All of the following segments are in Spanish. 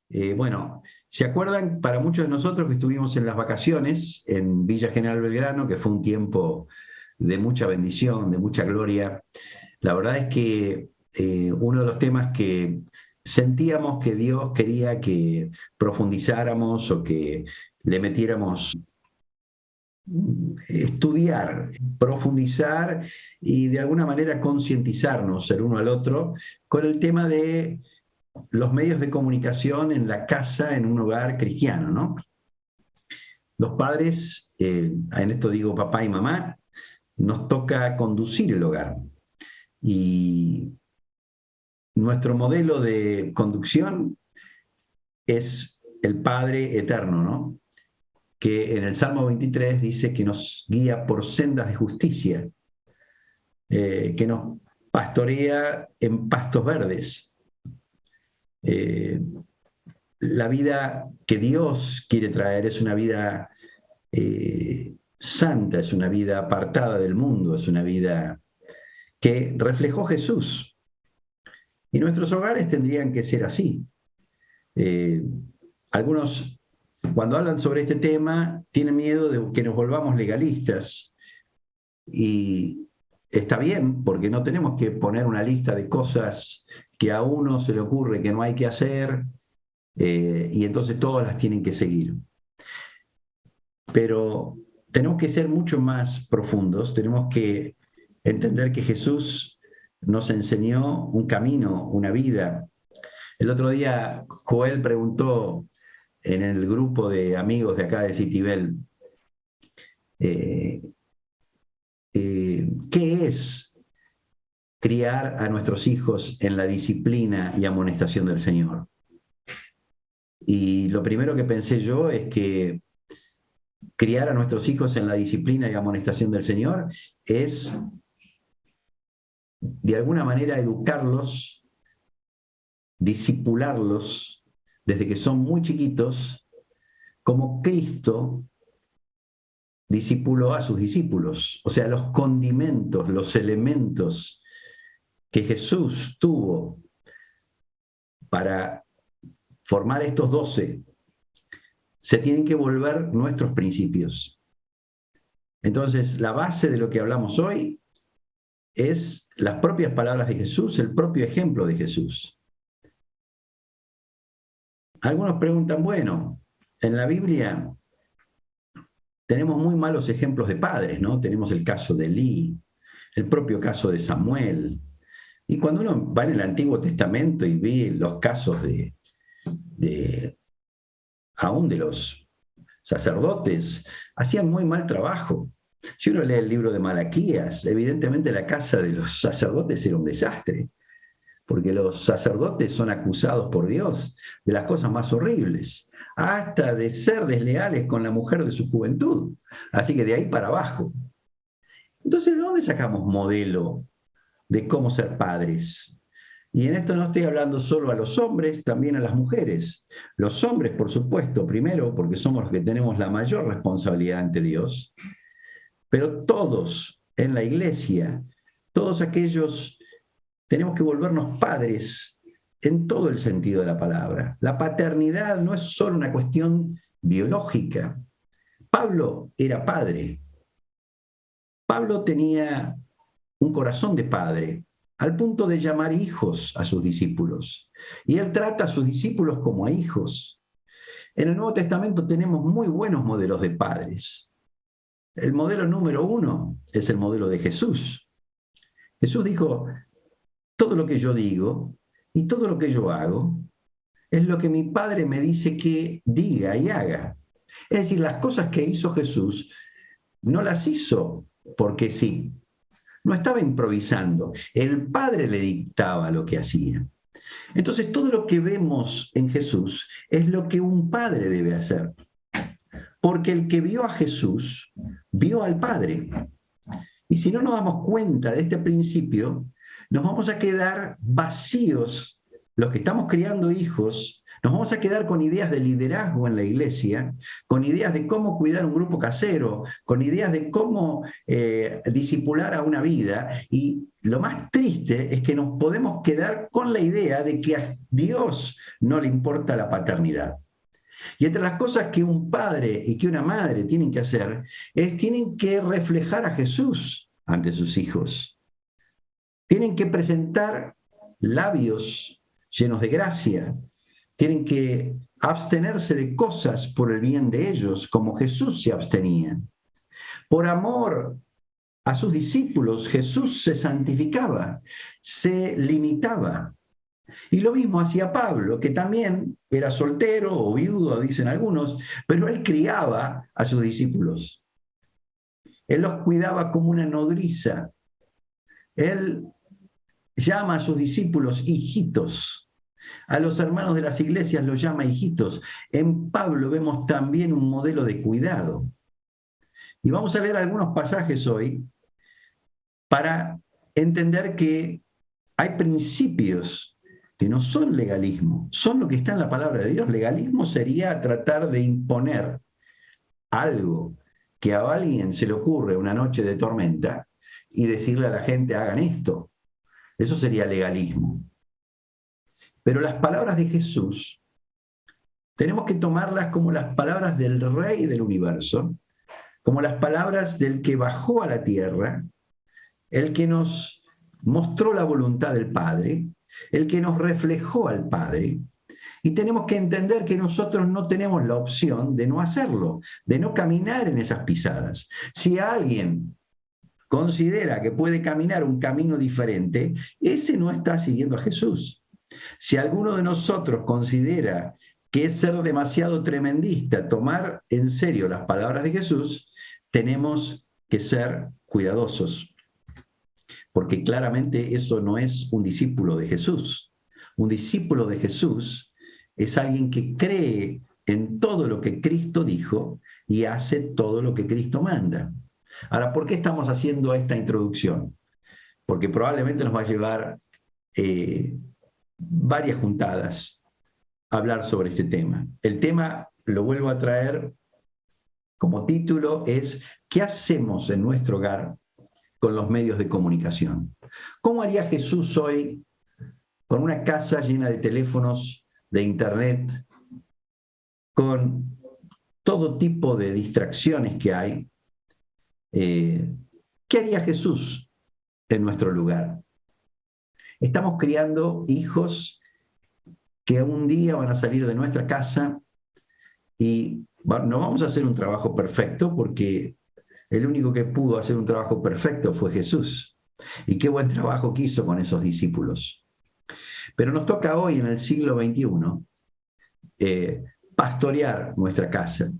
Bueno, ¿se acuerdan para muchos de nosotros que estuvimos en las vacaciones en Villa General Belgrano, que fue un tiempo de mucha bendición, de mucha gloria? La verdad es que uno de los temas que sentíamos que Dios quería que profundizáramos o que le metiéramos estudiar, profundizar y de alguna manera concientizarnos el uno al otro con el tema de los medios de comunicación en la casa, en un hogar cristiano, ¿no? Los padres, en esto digo papá y mamá, nos toca conducir el hogar. Y nuestro modelo de conducción es el Padre eterno, ¿no? Que en el Salmo 23 dice que nos guía por sendas de justicia, que nos pastorea en pastos verdes. Eh, la vida que Dios quiere traer es una vida santa, es una vida apartada del mundo, es una vida que reflejó Jesús. Y nuestros hogares tendrían que ser así. Eh, Algunos, cuando hablan sobre este tema, tienen miedo de que nos volvamos legalistas. Y está bien, porque no tenemos que poner una lista de cosas que a uno se le ocurre que no hay que hacer, y entonces todas las tienen que seguir. Pero tenemos que ser mucho más profundos, tenemos que entender que Jesús nos enseñó un camino, una vida. El otro día Joel preguntó en el grupo de amigos de acá de Citibel, eh, ¿qué es criar a nuestros hijos en la disciplina y amonestación del Señor? Y lo primero que pensé yo es que criar a nuestros hijos en la disciplina y amonestación del Señor es, de alguna manera, educarlos, discipularlos desde que son muy chiquitos, como Cristo discipuló a sus discípulos. O sea, los condimentos, los elementos que Jesús tuvo para formar estos 12 se tienen que volver nuestros principios. Entonces, la base de lo que hablamos hoy es las propias palabras de Jesús, el propio ejemplo de Jesús. Algunos preguntan, bueno, en la Biblia tenemos muy malos ejemplos de padres, ¿no? Tenemos el caso de Elí, el propio caso de Samuel. Y cuando uno va en el Antiguo Testamento y ve los casos de aún de los sacerdotes, hacían muy mal trabajo. Si uno lee el libro de Malaquías, evidentemente la casa de los sacerdotes era un desastre, porque los sacerdotes son acusados por Dios de las cosas más horribles, hasta de ser desleales con la mujer de su juventud. Así que de ahí para abajo. Entonces, ¿de dónde sacamos modelo de cómo ser padres? Y en esto no estoy hablando solo a los hombres, también a las mujeres. Los hombres, por supuesto, primero, porque somos los que tenemos la mayor responsabilidad ante Dios, pero todos en la iglesia, todos aquellos, tenemos que volvernos padres en todo el sentido de la palabra. La paternidad no es solo una cuestión biológica. Pablo era padre. Pablo tenía un corazón de padre, al punto de llamar hijos a sus discípulos. Y él trata a sus discípulos como a hijos. En el Nuevo Testamento tenemos muy buenos modelos de padres. El modelo número 1 es el modelo de Jesús. Jesús dijo, todo lo que yo digo y todo lo que yo hago es lo que mi Padre me dice que diga y haga. Es decir, las cosas que hizo Jesús no las hizo porque sí. No estaba improvisando. El Padre le dictaba lo que hacía. Entonces, todo lo que vemos en Jesús es lo que un padre debe hacer. Porque el que vio a Jesús, vio al Padre. Y si no nos damos cuenta de este principio, nos vamos a quedar vacíos. Los que estamos criando hijos, Nos vamos a quedar con ideas de liderazgo en la iglesia, con ideas de cómo cuidar un grupo casero, con ideas de cómo discipular a una vida. Y lo más triste es que nos podemos quedar con la idea de que a Dios no le importa la paternidad. Y entre las cosas que un padre y que una madre tienen que hacer es tienen que reflejar a Jesús ante sus hijos. Tienen que presentar labios llenos de gracia. Tienen que abstenerse de cosas por el bien de ellos, como Jesús se abstenía. Por amor a sus discípulos, Jesús se santificaba, se limitaba. Y lo mismo hacía Pablo, que también era soltero o viudo, dicen algunos, pero él criaba a sus discípulos. Él los cuidaba como una nodriza. Él llama a sus discípulos hijitos. A los hermanos de las iglesias los llama hijitos. En Pablo vemos también un modelo de cuidado. Y vamos a leer algunos pasajes hoy para entender que hay principios que no son legalismo, son lo que está en la palabra de Dios. Legalismo sería tratar de imponer algo que a alguien se le ocurre una noche de tormenta y decirle a la gente hagan esto. Eso sería legalismo. Pero las palabras de Jesús tenemos que tomarlas como las palabras del Rey del universo, como las palabras del que bajó a la tierra, el que nos mostró la voluntad del Padre, el que nos reflejó al Padre. Y tenemos que entender que nosotros no tenemos la opción de no hacerlo, de no caminar en esas pisadas. Si alguien considera que puede caminar un camino diferente, ese no está siguiendo a Jesús. Si alguno de nosotros considera que es ser demasiado tremendista, tomar en serio las palabras de Jesús, tenemos que ser cuidadosos, porque claramente eso no es un discípulo de Jesús. Un discípulo de Jesús es alguien que cree en todo lo que Cristo dijo y hace todo lo que Cristo manda. Ahora, ¿por qué estamos haciendo esta introducción? Porque probablemente nos va a llevar varias juntadas a hablar sobre este tema. El tema, lo vuelvo a traer como título, es ¿qué hacemos en nuestro hogar con los medios de comunicación? ¿Cómo haría Jesús hoy con una casa llena de teléfonos, de internet, con todo tipo de distracciones que hay? ¿Qué haría Jesús en nuestro lugar? Estamos criando hijos que un día van a salir de nuestra casa y no vamos a hacer un trabajo perfecto porque el único que pudo hacer un trabajo perfecto fue Jesús. Y qué buen trabajo que hizo con esos discípulos. Pero nos toca hoy, en el siglo XXI, pastorear nuestra casa,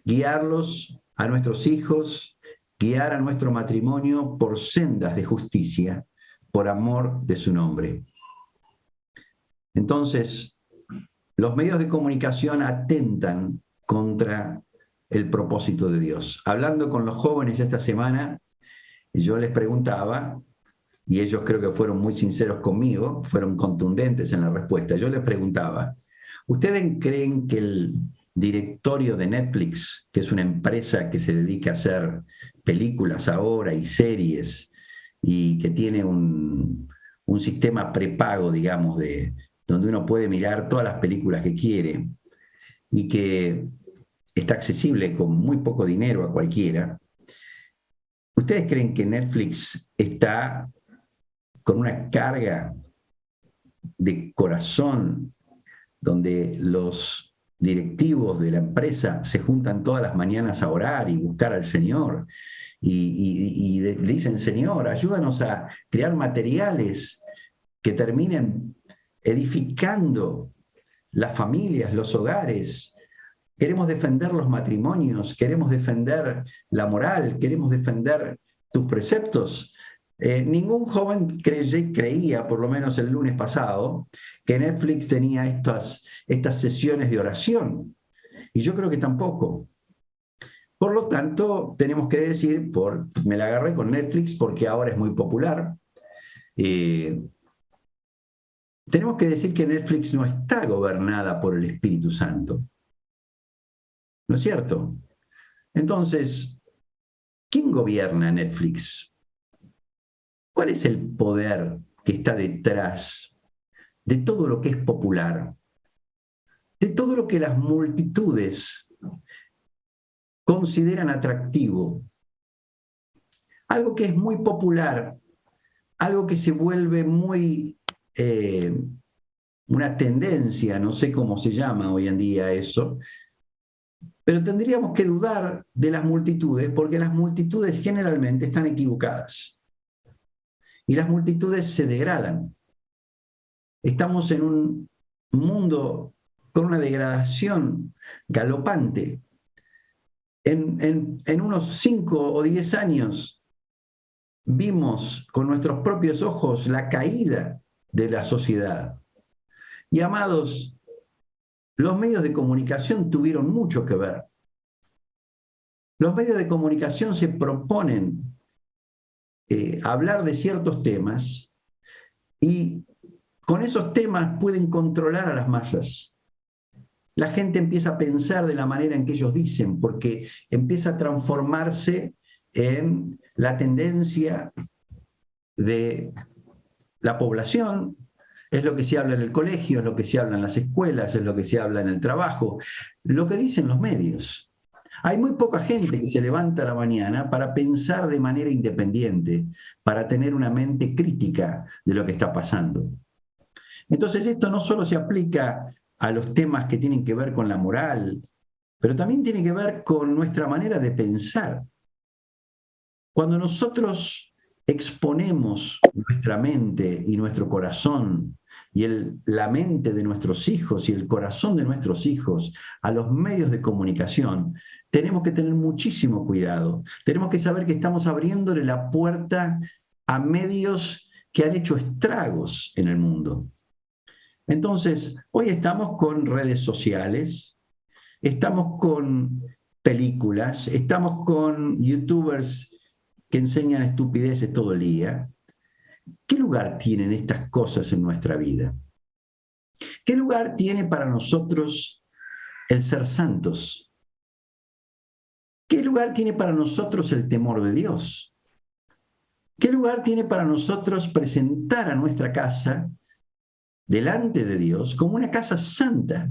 guiarlos a nuestros hijos, guiar a nuestro matrimonio por sendas de justicia, por amor de su nombre. Entonces, los medios de comunicación atentan contra el propósito de Dios. Hablando con los jóvenes esta semana, yo les preguntaba, y ellos creo que fueron muy sinceros conmigo, fueron contundentes en la respuesta. Yo les preguntaba, ¿ustedes creen que el directorio de Netflix, que es una empresa que se dedica a hacer películas ahora y series, y que tiene un sistema prepago, digamos, donde uno puede mirar todas las películas que quiere y que está accesible con muy poco dinero a cualquiera? ¿Ustedes creen que Netflix está con una carga de corazón donde los directivos de la empresa se juntan todas las mañanas a orar y buscar al Señor y le dicen, Señor, ayúdanos a crear materiales que terminen edificando las familias, los hogares? Queremos defender los matrimonios, queremos defender la moral, queremos defender tus preceptos. Ningún joven creía, por lo menos el lunes pasado, que Netflix tenía estas sesiones de oración. Y yo creo que tampoco. Por lo tanto, tenemos que decir, me la agarré con Netflix porque ahora es muy popular. tenemos que decir que Netflix no está gobernada por el Espíritu Santo. ¿No es cierto? Entonces, ¿quién gobierna Netflix? ¿Cuál es el poder que está detrás de todo lo que es popular? De todo lo que las multitudes consideran atractivo. Algo que es muy popular, algo que se vuelve muy una tendencia, no sé cómo se llama hoy en día eso, pero tendríamos que dudar de las multitudes porque las multitudes generalmente están equivocadas y las multitudes se degradan. Estamos en un mundo con una degradación galopante. En unos 5 o 10 años vimos con nuestros propios ojos la caída de la sociedad. Y amados, los medios de comunicación tuvieron mucho que ver. Los medios de comunicación se proponen hablar de ciertos temas y con esos temas pueden controlar a las masas. La gente empieza a pensar de la manera en que ellos dicen, porque empieza a transformarse en la tendencia de la población. Es lo que se habla en el colegio, es lo que se habla en las escuelas, es lo que se habla en el trabajo, lo que dicen los medios. Hay muy poca gente que se levanta a la mañana para pensar de manera independiente, para tener una mente crítica de lo que está pasando. Entonces esto no solo se aplica a los temas que tienen que ver con la moral, pero también tiene que ver con nuestra manera de pensar. Cuando nosotros exponemos nuestra mente y nuestro corazón y la mente de nuestros hijos y el corazón de nuestros hijos a los medios de comunicación, tenemos que tener muchísimo cuidado. Tenemos que saber que estamos abriéndole la puerta a medios que han hecho estragos en el mundo. Entonces, hoy estamos con redes sociales, estamos con películas, estamos con youtubers que enseñan estupideces todo el día. ¿Qué lugar tienen estas cosas en nuestra vida? ¿Qué lugar tiene para nosotros el ser santos? ¿Qué lugar tiene para nosotros el temor de Dios? ¿Qué lugar tiene para nosotros presentar a nuestra casa delante de Dios como una casa santa?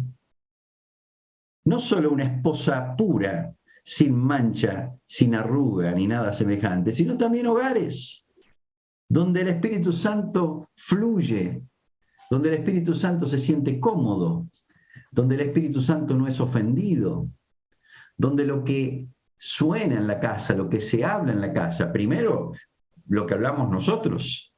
No solo una esposa pura, sin mancha, sin arruga, ni nada semejante, sino también hogares donde el Espíritu Santo fluye, donde el Espíritu Santo se siente cómodo, donde el Espíritu Santo no es ofendido, donde lo que suena en la casa, lo que se habla en la casa, primero lo que hablamos nosotros,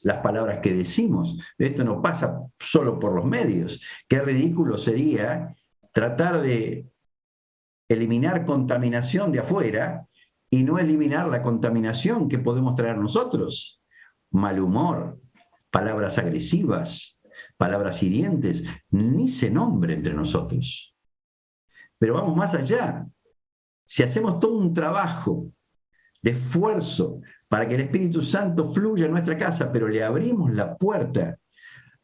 las palabras que decimos. Esto no pasa solo por los medios. Qué ridículo sería tratar de eliminar contaminación de afuera y no eliminar la contaminación que podemos traer nosotros. Mal humor, palabras agresivas, palabras hirientes, ni se nombre entre nosotros. Pero vamos más allá. Si hacemos todo un trabajo de esfuerzo para que el Espíritu Santo fluya en nuestra casa, pero le abrimos la puerta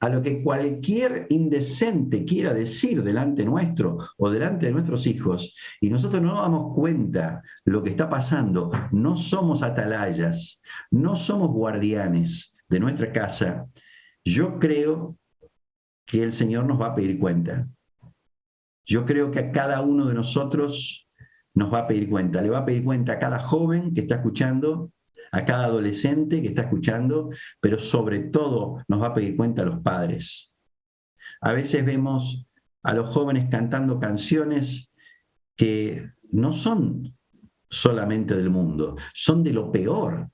a lo que cualquier indecente quiera decir delante nuestro o delante de nuestros hijos, y nosotros no nos damos cuenta lo que está pasando, no somos atalayas, no somos guardianes de nuestra casa, yo creo que el Señor nos va a pedir cuenta. Yo creo que a cada uno de nosotros nos va a pedir cuenta. Le va a pedir cuenta a cada joven que está escuchando, a cada adolescente que está escuchando, pero sobre todo nos va a pedir cuenta a los padres. A veces vemos a los jóvenes cantando canciones que no son solamente del mundo, son de lo peor.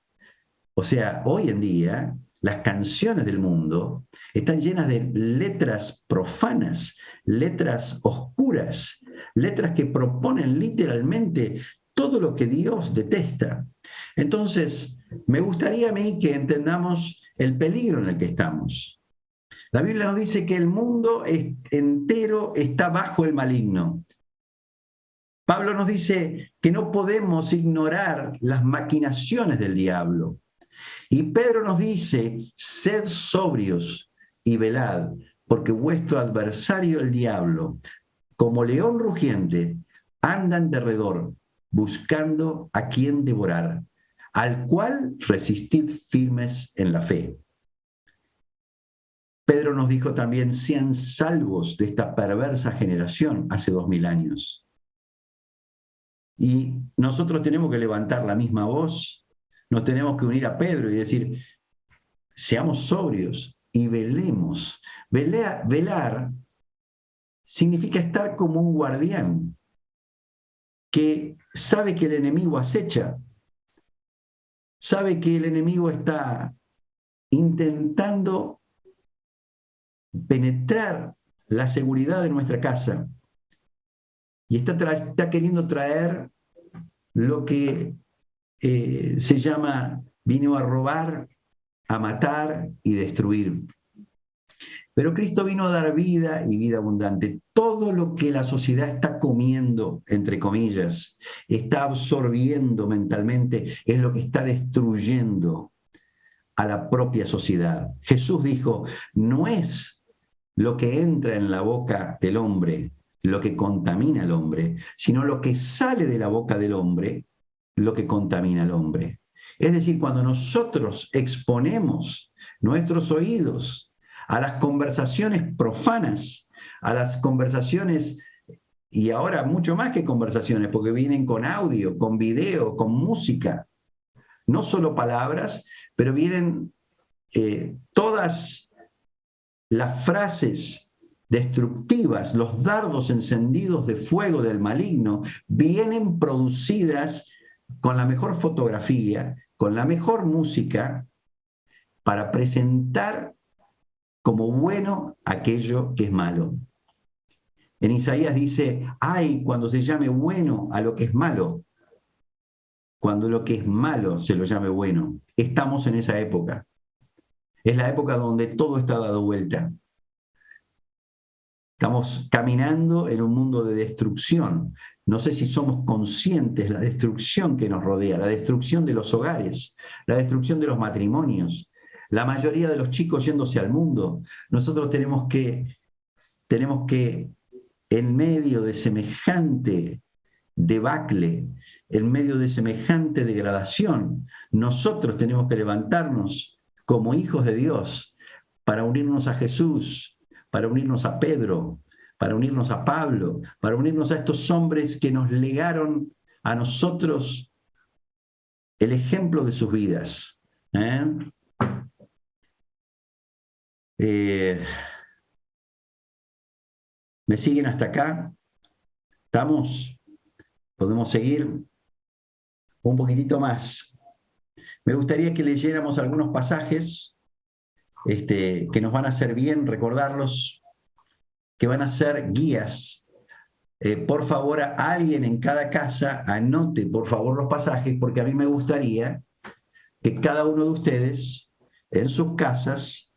O sea, hoy en día las canciones del mundo están llenas de letras profanas, letras oscuras, letras que proponen literalmente todo lo que Dios detesta. Entonces, me gustaría a mí que entendamos el peligro en el que estamos. La Biblia nos dice que el mundo entero está bajo el maligno. Pablo nos dice que no podemos ignorar las maquinaciones del diablo. Y Pedro nos dice, sed sobrios y velad, porque vuestro adversario el diablo, como león rugiente, anda en derredor, buscando a quien devorar, al cual resistid firmes en la fe. Pedro nos dijo también, sean salvos de esta perversa generación hace 2000 años. Y nosotros tenemos que levantar la misma voz, nos tenemos que unir a Pedro y decir, seamos sobrios y velemos. Velar significa estar como un guardián que sabe que el enemigo acecha, sabe que el enemigo está intentando penetrar la seguridad de nuestra casa y está queriendo traer lo que se llama, vino a robar, a matar y destruir. Pero Cristo vino a dar vida y vida abundante. Todo lo que la sociedad está comiendo, entre comillas, está absorbiendo mentalmente, es lo que está destruyendo a la propia sociedad. Jesús dijo, no es lo que entra en la boca del hombre lo que contamina al hombre, sino lo que sale de la boca del hombre lo que contamina al hombre. Es decir, cuando nosotros exponemos nuestros oídos a las conversaciones profanas, a las conversaciones, y ahora mucho más que conversaciones, porque vienen con audio, con video, con música, no solo palabras, pero vienen todas las frases destructivas, los dardos encendidos de fuego del maligno, vienen producidas con la mejor fotografía, con la mejor música, para presentar como bueno aquello que es malo. En Isaías dice, ay, cuando se llame bueno a lo que es malo, cuando lo que es malo se lo llame bueno. Estamos en esa época. Es la época donde todo está dado vuelta. Estamos caminando en un mundo de destrucción. No sé si somos conscientes de la destrucción que nos rodea, la destrucción de los hogares, la destrucción de los matrimonios, la mayoría de los chicos yéndose al mundo. Nosotros tenemos que, en medio de semejante debacle, en medio de semejante degradación, nosotros tenemos que levantarnos como hijos de Dios para unirnos a Jesús, para unirnos a Pedro, para unirnos a Pablo, para unirnos a estos hombres que nos legaron a nosotros el ejemplo de sus vidas. ¿Me siguen hasta acá? ¿Estamos? ¿Podemos seguir? Un poquitito más. Me gustaría que leyéramos algunos pasajes que nos van a hacer bien recordarlos, que van a ser guías. Por favor, a alguien en cada casa anote, por favor, los pasajes, porque a mí me gustaría que cada uno de ustedes en sus casas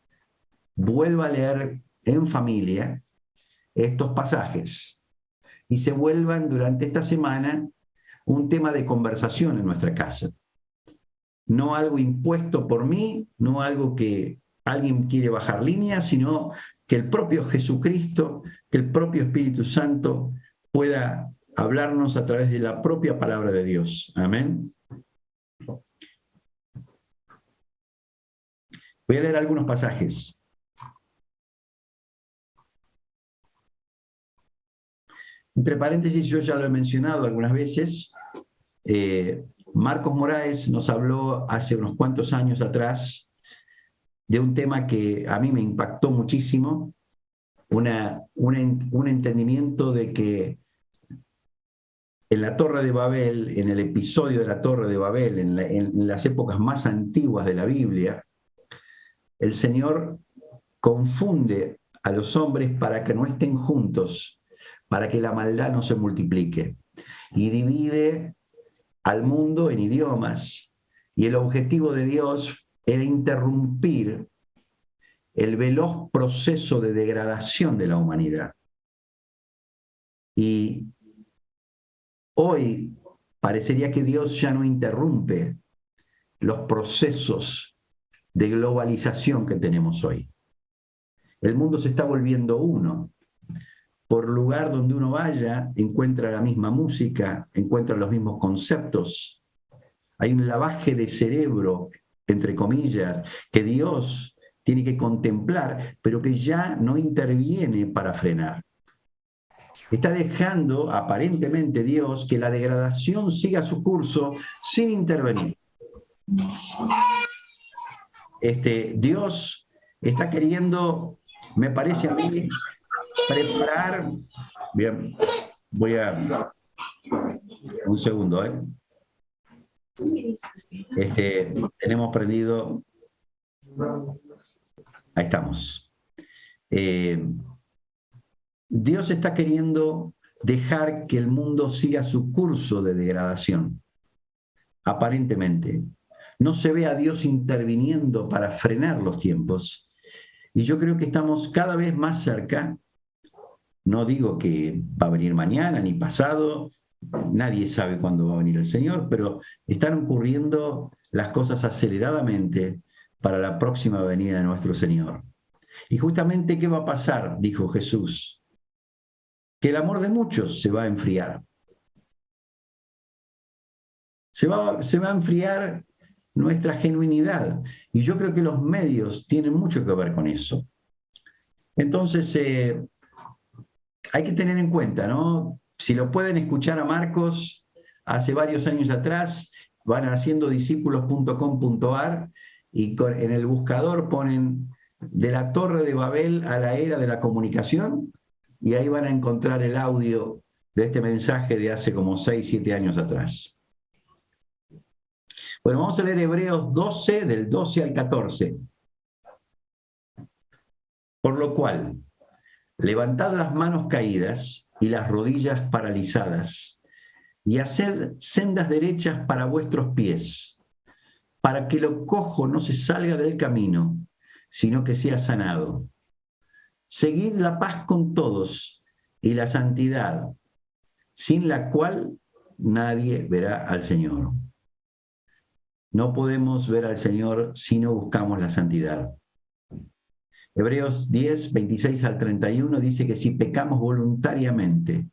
vuelva a leer en familia estos pasajes y se vuelvan durante esta semana un tema de conversación en nuestra casa. No algo impuesto por mí, no algo que alguien quiere bajar línea, sino que el propio Jesucristo, que el propio Espíritu Santo pueda hablarnos a través de la propia palabra de Dios. Amén. Voy a leer algunos pasajes. Entre paréntesis, yo ya lo he mencionado algunas veces. Marcos Moraes nos habló hace unos cuantos años atrás de un tema que a mí me impactó muchísimo, un entendimiento de que en la Torre de Babel, en el episodio de la Torre de Babel, en las épocas más antiguas de la Biblia, el Señor confunde a los hombres para que no estén juntos, para que la maldad no se multiplique, y divide al mundo en idiomas, y el objetivo de Dios era interrumpir el veloz proceso de degradación de la humanidad. Y hoy parecería que Dios ya no interrumpe los procesos de globalización que tenemos hoy. El mundo se está volviendo uno. Por lugar donde uno vaya, encuentra la misma música, encuentra los mismos conceptos. Hay un lavaje de cerebro, entre comillas, que Dios tiene que contemplar, pero que ya no interviene para frenar. Está dejando, aparentemente Dios, que la degradación siga su curso sin intervenir. Dios está queriendo, me parece a mí, preparar. Bien, voy a... Un segundo, ¿eh? Tenemos prendido... Ahí estamos. Dios está queriendo dejar que el mundo siga su curso de degradación, aparentemente. No se ve a Dios interviniendo para frenar los tiempos. Y yo creo que estamos cada vez más cerca. No digo que va a venir mañana ni pasado, nadie sabe cuándo va a venir el Señor, pero están ocurriendo las cosas aceleradamente para la próxima venida de nuestro Señor. Y justamente, ¿qué va a pasar? Dijo Jesús. Que el amor de muchos se va a enfriar. Se va a enfriar nuestra genuinidad. Y yo creo que los medios tienen mucho que ver con eso. Entonces, hay que tener en cuenta, ¿no? Si lo pueden escuchar a Marcos, hace varios años atrás, van a haciendodiscípulos.com.ar y en el buscador ponen de la Torre de Babel a la era de la comunicación, y ahí van a encontrar el audio de este mensaje de hace como 6, 7 años atrás. Bueno, vamos a leer Hebreos 12, del 12 al 14. Por lo cual, levantad las manos caídas y las rodillas paralizadas, y haced sendas derechas para vuestros pies, para que lo cojo no se salga del camino, sino que sea sanado. Seguid la paz con todos y la santidad, sin la cual nadie verá al Señor. No podemos ver al Señor si no buscamos la santidad. Hebreos 10, 26 al 31 dice que si pecamos voluntariamente,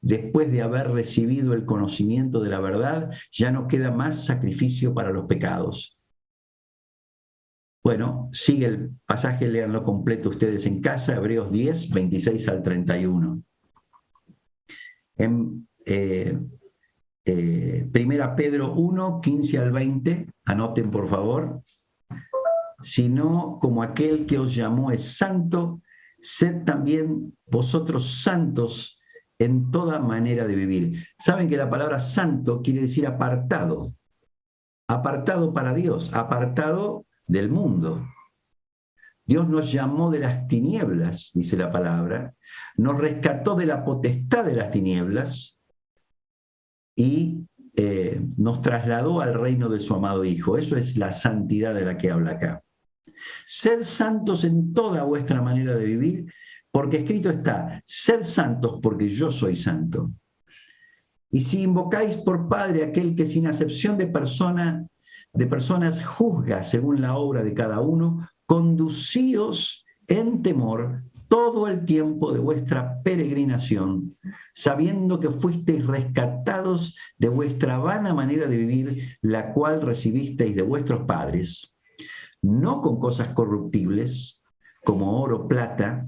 después de haber recibido el conocimiento de la verdad, ya no queda más sacrificio para los pecados. Bueno, sigue el pasaje, léanlo completo ustedes en casa, Hebreos 10, 26 al 31. En Primera Pedro 1, 15 al 20, anoten por favor. Sino como aquel que os llamó es santo, sed también vosotros santos en toda manera de vivir. Saben que la palabra santo quiere decir apartado, apartado para Dios, apartado del mundo. Dios nos llamó de las tinieblas, dice la palabra, nos rescató de la potestad de las tinieblas y nos trasladó al reino de su amado Hijo. Eso es la santidad de la que habla acá. Sed santos en toda vuestra manera de vivir, porque escrito está, sed santos porque yo soy santo. Y si invocáis por Padre aquel que sin acepción de personas juzga según la obra de cada uno, conducíos en temor todo el tiempo de vuestra peregrinación, sabiendo que fuisteis rescatados de vuestra vana manera de vivir, la cual recibisteis de vuestros padres, no con cosas corruptibles, como oro o plata,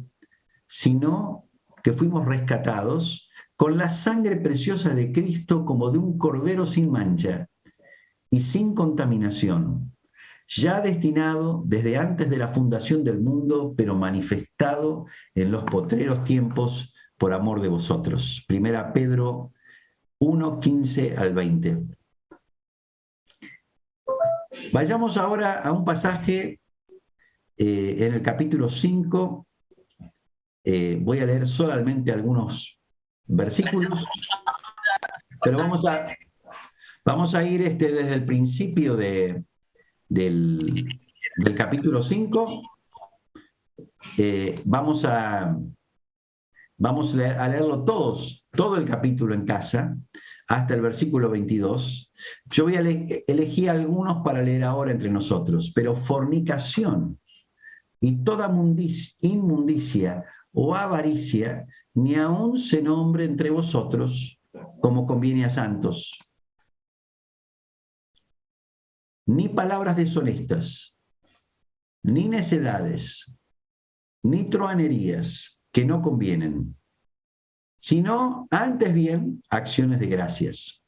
sino que fuimos rescatados con la sangre preciosa de Cristo, como de un cordero sin mancha y sin contaminación, ya destinado desde antes de la fundación del mundo, pero manifestado en los postreros tiempos por amor de vosotros. Primera Pedro 1, 15 al 20. Vayamos ahora a un pasaje en el capítulo 5. Voy a leer solamente algunos versículos, pero vamos a ir desde el principio del capítulo 5. Vamos a leerlo todo el capítulo en casa, hasta el versículo 22. Yo voy a elegir algunos para leer ahora entre nosotros, pero fornicación y toda inmundicia o avaricia, ni aun se nombre entre vosotros como conviene a santos, ni palabras deshonestas, ni necedades, ni truhanerías que no convienen, sino antes bien acciones de gracias.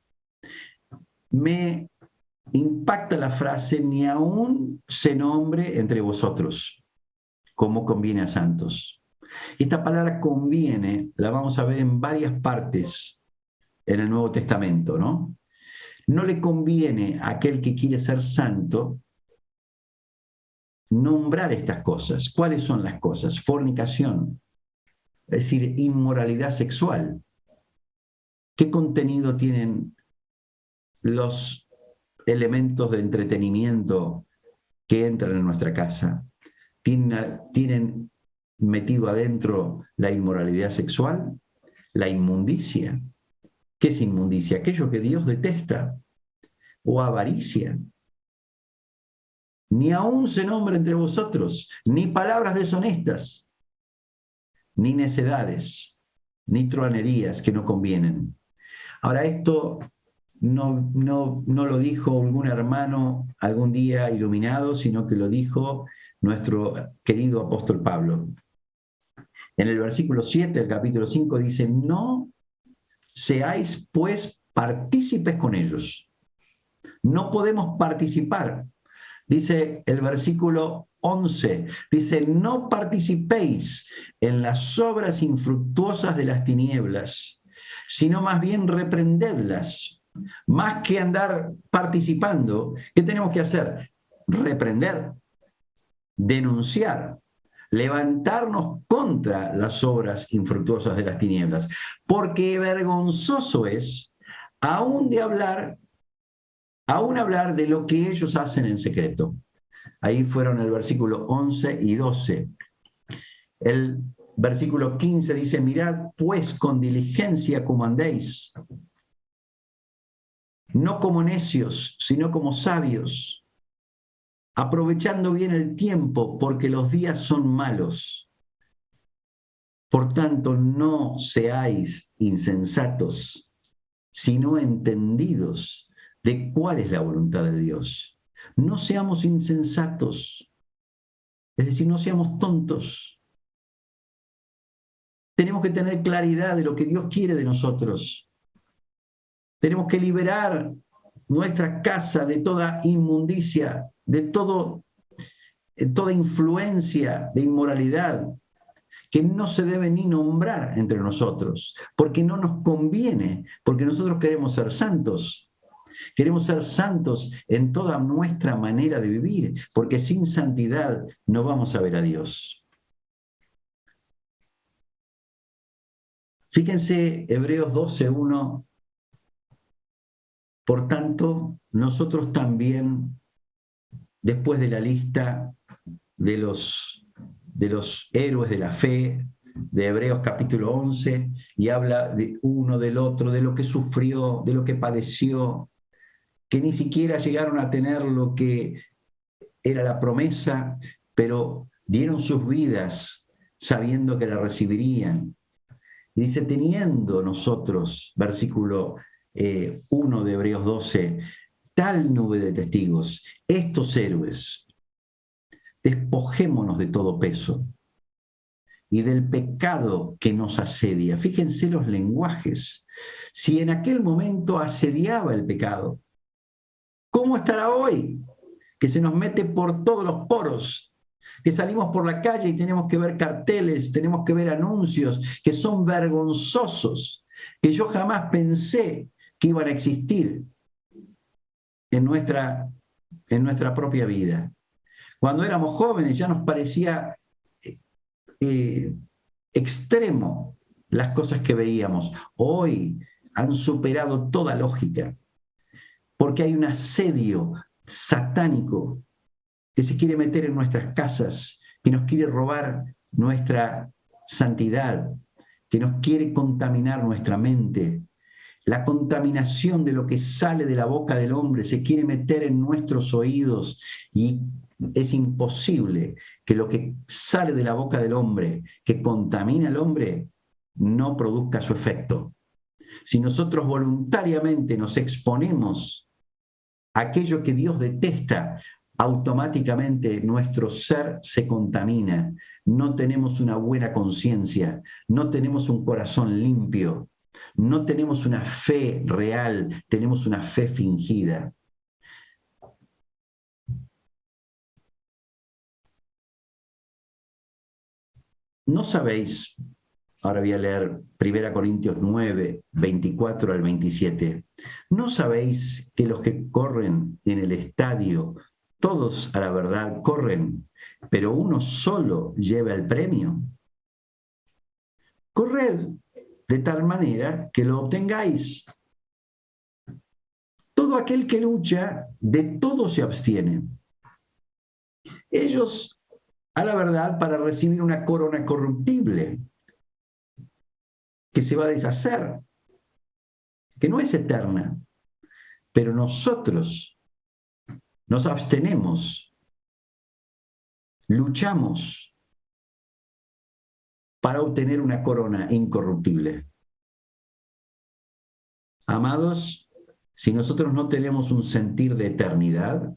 Me impacta la frase, ni aun se nombre entre vosotros como conviene a santos. Esta palabra conviene la vamos a ver en varias partes en el Nuevo Testamento, ¿no? No le conviene a aquel que quiere ser santo nombrar estas cosas. ¿Cuáles son las cosas? Fornicación, es decir, inmoralidad sexual. ¿Qué contenido tienen los elementos de entretenimiento que entran en nuestra casa? ¿Tienen metido adentro la inmoralidad sexual? La inmundicia. ¿Qué es inmundicia? Aquello que Dios detesta. O avaricia. Ni aun se nombra entre vosotros, ni palabras deshonestas, ni necedades, ni truhanerías que no convienen. Ahora, esto no lo dijo algún hermano algún día iluminado, sino que lo dijo nuestro querido apóstol Pablo. En el versículo 7 del capítulo 5 dice, no seáis pues partícipes con ellos. No podemos participar. Dice el versículo 11, dice, no participéis en las obras infructuosas de las tinieblas, sino más bien reprendedlas. Más que andar participando, ¿qué tenemos que hacer? Reprender, denunciar, levantarnos contra las obras infructuosas de las tinieblas, porque vergonzoso es aún hablar de lo que ellos hacen en secreto. Ahí fueron el versículo 11 y 12. El versículo 15 dice, mirad pues con diligencia como andéis, no como necios, sino como sabios, aprovechando bien el tiempo, porque los días son malos. Por tanto, no seáis insensatos, sino entendidos de cuál es la voluntad de Dios. No seamos insensatos, es decir, no seamos tontos. Tenemos que tener claridad de lo que Dios quiere de nosotros. Tenemos que liberar nuestra casa de toda inmundicia, de toda influencia de inmoralidad, que no se debe ni nombrar entre nosotros, porque no nos conviene, porque nosotros queremos ser santos. Queremos ser santos en toda nuestra manera de vivir, porque sin santidad no vamos a ver a Dios. Fíjense, Hebreos 12:1. Por tanto, nosotros también, después de la lista de los héroes de la fe, de Hebreos capítulo 11, y habla de uno, del otro, de lo que sufrió, de lo que padeció, que ni siquiera llegaron a tener lo que era la promesa, pero dieron sus vidas sabiendo que la recibirían. Y dice, teniendo nosotros, versículo 1 de Hebreos 12, tal nube de testigos, estos héroes, despojémonos de todo peso y del pecado que nos asedia. Fíjense los lenguajes. Si en aquel momento asediaba el pecado, ¿cómo estará hoy? Que se nos mete por todos los poros, que salimos por la calle y tenemos que ver carteles, tenemos que ver anuncios que son vergonzosos, que yo jamás pensé que iban a existir en nuestra propia vida. Cuando éramos jóvenes ya nos parecía extremo las cosas que veíamos. Hoy han superado toda lógica, porque hay un asedio satánico que se quiere meter en nuestras casas, que nos quiere robar nuestra santidad, que nos quiere contaminar nuestra mente. La contaminación de lo que sale de la boca del hombre se quiere meter en nuestros oídos y Es imposible que lo que sale de la boca del hombre, que contamina al hombre, no produzca su efecto. Si nosotros voluntariamente nos exponemos a aquello que Dios detesta, automáticamente nuestro ser se contamina. No tenemos una buena conciencia, no tenemos un corazón limpio, no tenemos una fe real, tenemos una fe fingida. ¿No sabéis? Ahora voy a leer 1 Corintios 9, 24 al 27. ¿No sabéis que los que corren en el estadio, todos a la verdad corren, pero uno solo lleva el premio? Corred de tal manera que lo obtengáis. Todo aquel que lucha, de todo se abstiene. Ellos, a la verdad, para recibir una corona corruptible que se va a deshacer, que no es eterna, pero nosotros nos abstenemos, luchamos para obtener una corona incorruptible. Amados, si nosotros no tenemos un sentir de eternidad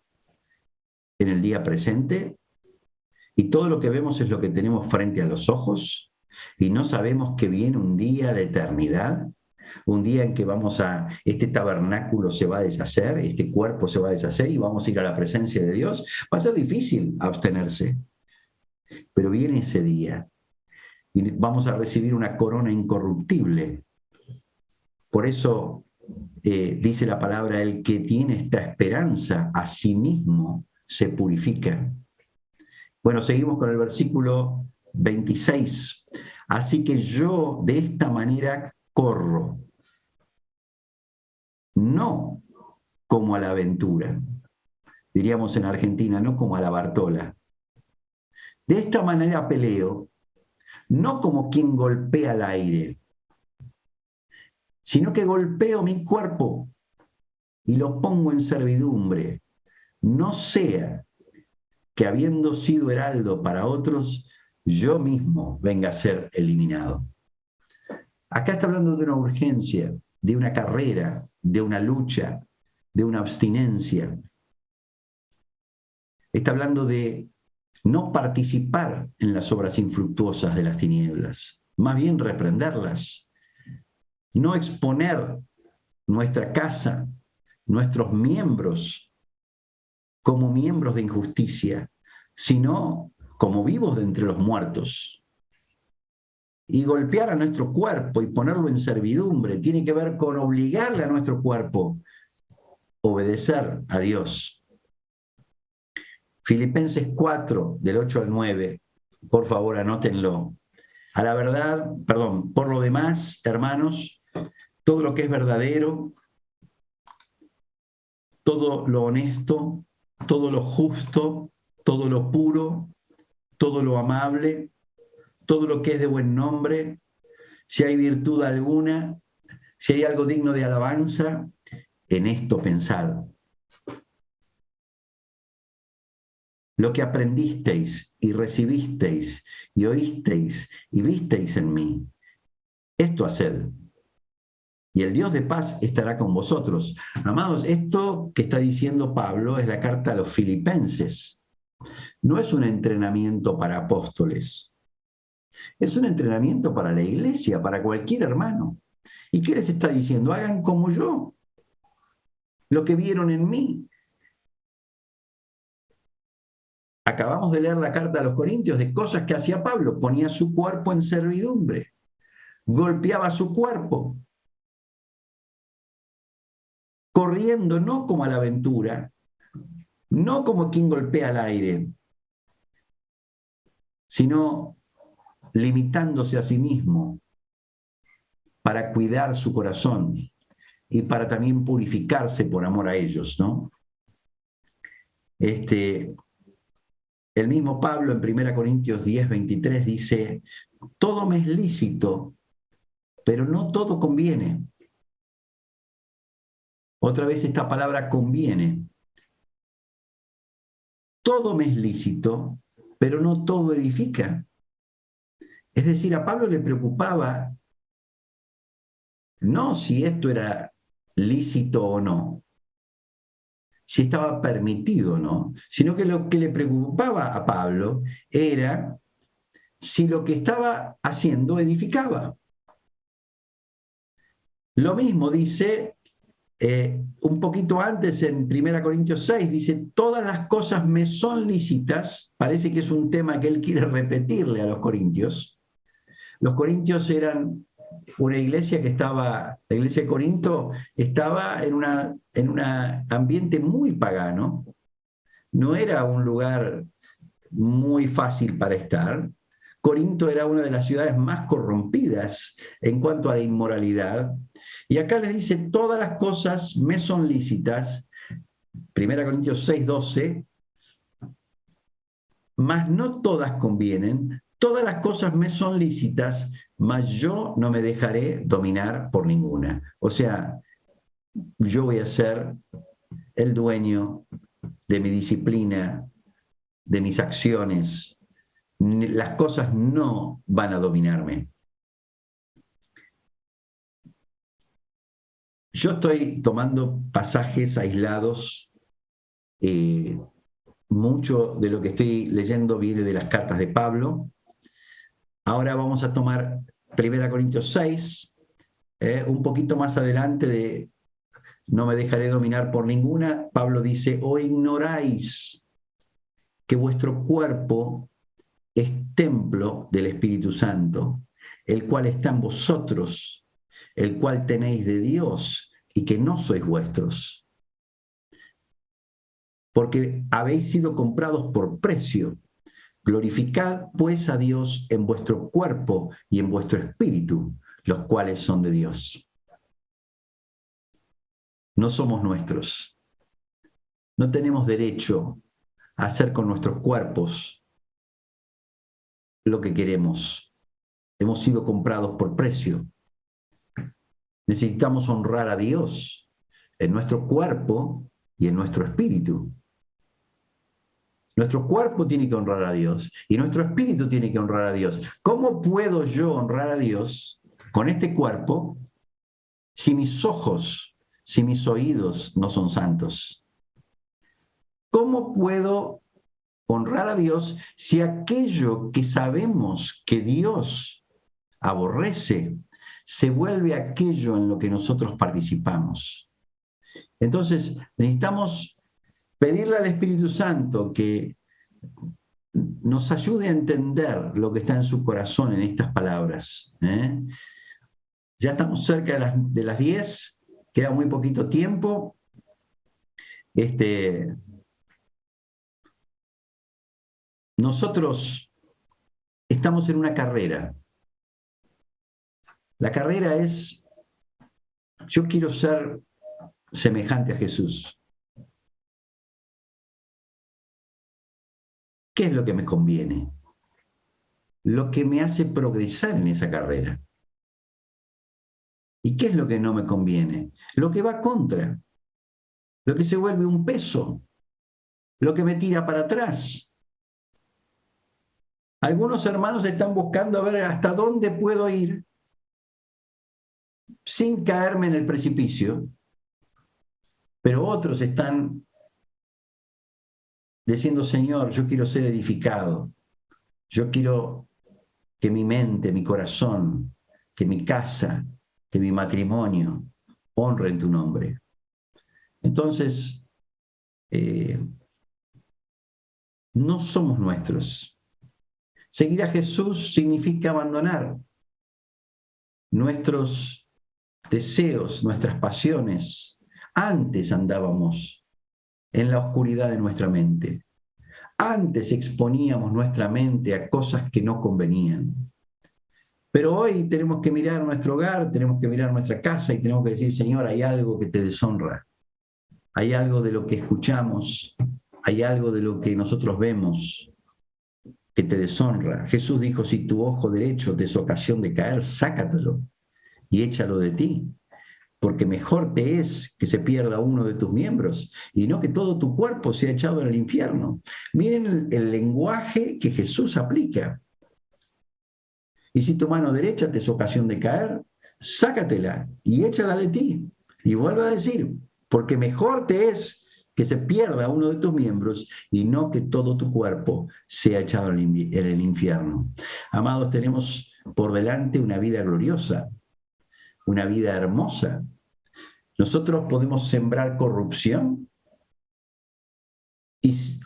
en el día presente, y todo lo que vemos es lo que tenemos frente a los ojos, y no sabemos que viene un día de eternidad, un día en que este tabernáculo se va a deshacer, este cuerpo se va a deshacer y vamos a ir a la presencia de Dios, va a ser difícil abstenerse, pero viene ese día y vamos a recibir una corona incorruptible. Por eso dice la palabra, el que tiene esta esperanza a sí mismo se purifica. Bueno, seguimos con el versículo 26. Así que yo de esta manera corro, no como a la aventura, diríamos en Argentina, no como a la Bartola. De esta manera peleo, no como quien golpea al aire, sino que golpeo mi cuerpo y lo pongo en servidumbre, no sea que habiendo sido heraldo para otros, yo mismo venga a ser eliminado. Acá está hablando de una urgencia, de una carrera, de una lucha, de una abstinencia. Está hablando de no participar en las obras infructuosas de las tinieblas, más bien reprenderlas, no exponer nuestra casa, nuestros miembros como miembros de injusticia, sino como vivos de entre los muertos. Y golpear a nuestro cuerpo y ponerlo en servidumbre tiene que ver con obligarle a nuestro cuerpo a obedecer a Dios. Filipenses 4, del 8 al 9, por favor anótenlo. A la verdad, perdón, por lo demás, hermanos, todo lo que es verdadero, todo lo honesto, todo lo justo, todo lo puro, todo lo amable, todo lo que es de buen nombre, si hay virtud alguna, si hay algo digno de alabanza, en esto pensad. Lo que aprendisteis y recibisteis y oísteis y visteis en mí, esto haced. Y el Dios de paz estará con vosotros. Amados, esto que está diciendo Pablo es la carta a los filipenses. No es un entrenamiento para apóstoles. Es un entrenamiento para la iglesia, para cualquier hermano. ¿Y qué les está diciendo? Hagan como yo, lo que vieron en mí. Acabamos de leer la carta a los Corintios de cosas que hacía Pablo. Ponía su cuerpo en servidumbre, golpeaba su cuerpo, corriendo no como a la aventura, no como quien golpea al aire, sino limitándose a sí mismo para cuidar su corazón y para también purificarse por amor a ellos, ¿no? El mismo Pablo en 1 Corintios 10, 23 dice, todo me es lícito, pero no todo conviene. , . . . . . . . . . . . . . . . . . . . . . . . . . . . . . . . . . . . . . . . . . . . . . . . . . . . . . . . . . . . todo me es lícito, pero no todo edifica. Es decir, a Pablo le preocupaba no si esto era lícito o no, si estaba permitido o no, sino que lo que le preocupaba a Pablo era si lo que estaba haciendo edificaba. Lo mismo dice un poquito antes en 1 Corintios 6, dice, todas las cosas me son lícitas, parece que es un tema que él quiere repetirle a los corintios. Los corintios eran una iglesia que estaba, la iglesia de Corinto estaba en un ambiente muy pagano, no era un lugar muy fácil para estar. Corinto era una de las ciudades más corrompidas en cuanto a la inmoralidad. Y acá les dice, todas las cosas me son lícitas, 1 Corintios 6:12, mas no todas convienen, todas las cosas me son lícitas, mas yo no me dejaré dominar por ninguna. O sea, yo voy a ser el dueño de mi disciplina, de mis acciones. Las cosas no van a dominarme. Yo estoy tomando pasajes aislados. Mucho de lo que estoy leyendo viene de las cartas de Pablo. Ahora vamos a tomar 1 Corintios 6, un poquito más adelante de no me dejaré dominar por ninguna. Pablo dice, ¿o ignoráis que vuestro cuerpo es templo del Espíritu Santo, el cual está en vosotros, el cual tenéis de Dios y que no sois vuestros? Porque habéis sido comprados por precio. Glorificad pues a Dios en vuestro cuerpo y en vuestro espíritu, los cuales son de Dios. No somos nuestros. No tenemos derecho a hacer con nuestros cuerpos lo que queremos. Hemos sido comprados por precio. Necesitamos honrar a Dios en nuestro cuerpo y en nuestro espíritu. Nuestro cuerpo tiene que honrar a Dios y nuestro espíritu tiene que honrar a Dios. ¿Cómo puedo yo honrar a Dios con este cuerpo si mis ojos, si mis oídos no son santos? ¿Cómo puedo honrar a Dios si aquello que sabemos que Dios aborrece se vuelve aquello en lo que nosotros participamos? Entonces, necesitamos pedirle al Espíritu Santo que nos ayude a entender lo que está en su corazón en estas palabras. Ya estamos cerca de las 10, queda muy poquito tiempo. Nosotros estamos en una carrera. La carrera es, yo quiero ser semejante a Jesús. ¿Qué es lo que me conviene? Lo que me hace progresar en esa carrera. ¿Y qué es lo que no me conviene? Lo que va contra, lo que se vuelve un peso, lo que me tira para atrás. Algunos hermanos están buscando a ver hasta dónde puedo ir sin caerme en el precipicio, pero otros están diciendo, Señor, yo quiero ser edificado, yo quiero que mi mente, mi corazón, que mi casa, que mi matrimonio honren tu nombre. Entonces, no somos nuestros. Seguir a Jesús significa abandonar nuestros deseos, nuestras pasiones. Antes andábamos en la oscuridad de nuestra mente. Antes exponíamos nuestra mente a cosas que no convenían. Pero hoy tenemos que mirar nuestro hogar, tenemos que mirar nuestra casa y tenemos que decir, Señor, hay algo que te deshonra. Hay algo de lo que escuchamos, hay algo de lo que nosotros vemos que te deshonra. Jesús dijo, si tu ojo derecho te es ocasión de caer, sácatelo y échalo de ti. porque mejor te es que se pierda uno de tus miembros y no que todo tu cuerpo sea echado en el infierno. Miren el lenguaje que Jesús aplica. Y si tu mano derecha te es ocasión de caer, sácatela y échala de ti. Y vuelve a decir, porque mejor te es que se pierda uno de tus miembros y no que todo tu cuerpo sea echado en el infierno. Amados, tenemos por delante una vida gloriosa, una vida hermosa. Nosotros podemos sembrar corrupción